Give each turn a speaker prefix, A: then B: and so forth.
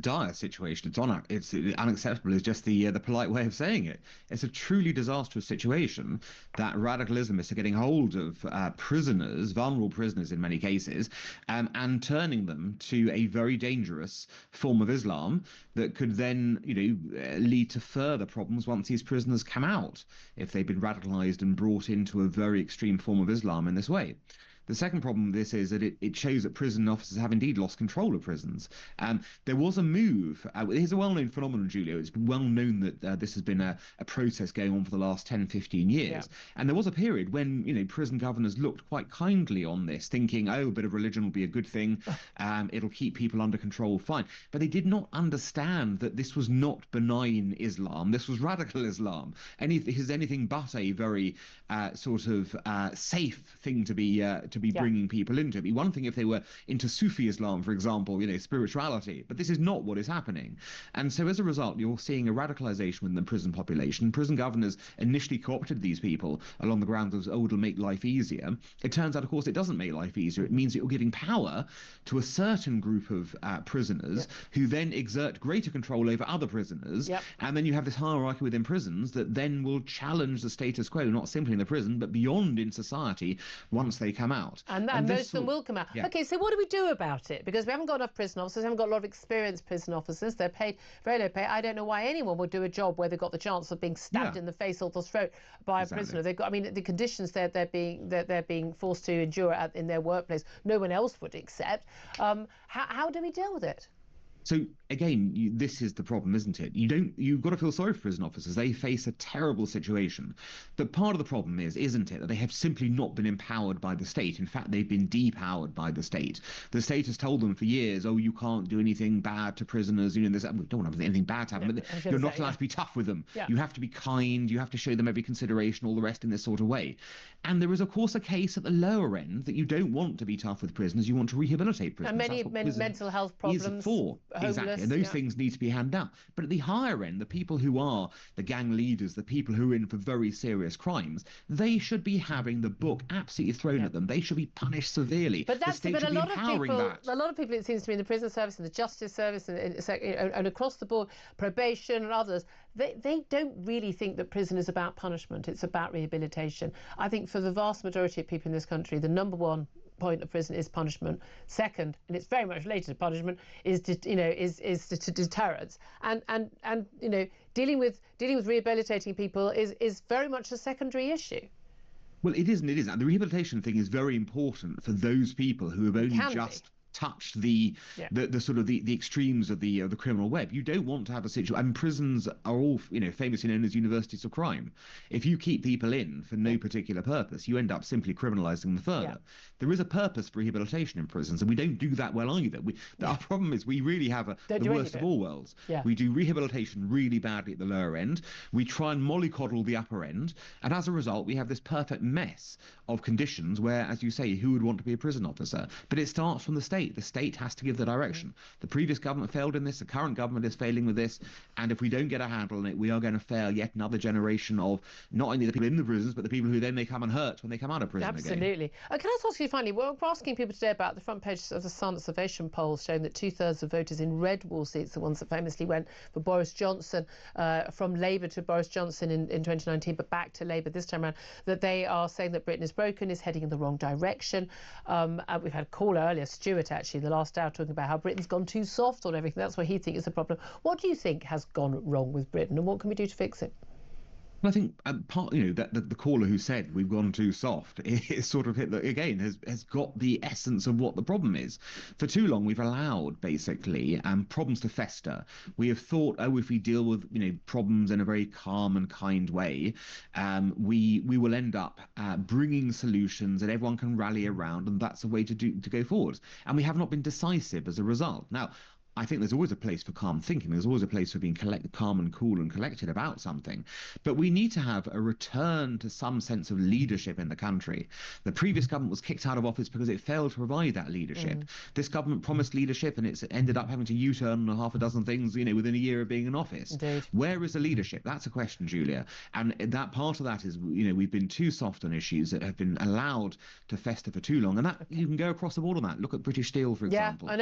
A: dire situation. It's unacceptable is just the polite way of saying it. It's a truly disastrous situation that radical Islamists are getting hold of prisoners, vulnerable prisoners in many cases, and turning them to a very dangerous form of Islam that could then, lead to further problems once these prisoners come out, if they've been radicalized and brought into a very extreme form of Islam in this way. The second problem with this is that it shows that prison officers have indeed lost control of prisons. There was a move. Here's a well-known phenomenon, Julio. It's well known that this has been a process going on for the last 10, 15 years.
B: Yeah.
A: And there was a period when, prison governors looked quite kindly on this, thinking, oh, a bit of religion will be a good thing. It'll keep people under control, fine. But they did not understand that this was not benign Islam. This was radical Islam. Is anything but a very safe thing to be bringing people into. It'd be one thing if they were into Sufi Islam, for example, spirituality, but this is not what is happening. And so as a result, you're seeing a radicalization within the prison population. Prison governors initially co-opted these people along the grounds of, oh, it'll make life easier. It turns out, of course, it doesn't make life easier. It means that you're giving power to a certain group of prisoners who then exert greater control over other prisoners. And then you have this hierarchy within prisons that then will challenge the status quo, not simply in the prison, but beyond in society once they come out.
B: And most of them will come out. Okay, so what do we do about it? Because we haven't got enough prison officers, we haven't got a lot of experienced prison officers. They're paid very low pay. I don't know why anyone would do a job where they've got the chance of being stabbed in the face or the throat by a prisoner. They've got, the conditions they're being forced to endure in their workplace, no one else would accept. How do we deal with it?
A: So again, this is the problem, isn't it? You've got to feel sorry for prison officers. They face a terrible situation. But part of the problem isn't it, that they have simply not been empowered by the state. In fact, they've been depowered by the state. The state has told them for years, oh, you can't do anything bad to prisoners. We don't want anything bad to happen, but you're not allowed to be tough with them. You have to be kind. You have to show them every consideration, all the rest in this sort of way. And there is, of course, a case at the lower end that you don't want to be tough with prisoners. You want to rehabilitate prisoners.
B: And many mental health problems.
A: Exactly, and those things need to be handed out. But at the higher end, the people who are the gang leaders, the people who are in for very serious crimes, they should be having the book absolutely thrown at them. They should be punished severely.
B: But a lot of people, it seems to me, in the prison service and the justice service and across the board, probation and others, they don't really think that prison is about punishment. It's about rehabilitation. I think for the vast majority of people in this country, the number one point of prison is punishment. Second, and it's very much related to punishment, is to deterrence. And dealing with rehabilitating people is very much a secondary issue.
A: Well, it is and it isn't. The rehabilitation thing is very important for those people who have only just touched the sort of the extremes of the criminal web. You don't want to have a situation. I mean, prisons are all famously known as universities of crime. If you keep people in for no particular purpose, you end up simply criminalizing them further. There is a purpose for rehabilitation in prisons, and we don't do that well either. Our problem is we really have the worst of all worlds. We do rehabilitation really badly at the lower end. We try and mollycoddle the upper end, and as a result, we have this perfect mess of conditions where, as you say, who would want to be a prison officer? But it starts from the state. The state has to give the direction. The previous government failed in this. The current government is failing with this. And if we don't get a handle on it, we are going to fail yet another generation of not only the people in the prisons, but the people who then they come and hurt when they come out of prison again.
B: Absolutely. Can I ask you finally, we're asking people today about the front page of the Sun observation polls showing that 2/3 of voters in red wall seats, the ones that famously went for Boris Johnson, from Labour to Boris Johnson in 2019, but back to Labour this time around, that they are saying that Britain is broken, is heading in the wrong direction. We've had a caller earlier, Stuart, actually, the last hour, talking about how Britain's gone too soft on everything. That's what he thinks is the problem. What do you think has gone wrong with Britain, and what can we do to fix it?
A: Well, I think that the caller who said we've gone too soft is sort of has got the essence of what the problem is. For too long, we've allowed basically problems to fester. We have thought, if we deal with problems in a very calm and kind way, we will end up bringing solutions that everyone can rally around, and that's a way to go forward. And we have not been decisive as a result. Now, I think there's always a place for calm thinking. There's always a place for being calm and cool and collected about something. But we need to have a return to some sense of leadership in the country. The previous government was kicked out of office because it failed to provide that leadership. This government promised leadership, and it's ended up having to U-turn half a dozen things, within a year of being in office.
B: Indeed.
A: Where is the leadership? That's a question, Julia. And that part of that is, we've been too soft on issues that have been allowed to fester for too long. And that you can go across the board on that. Look at British Steel, for example.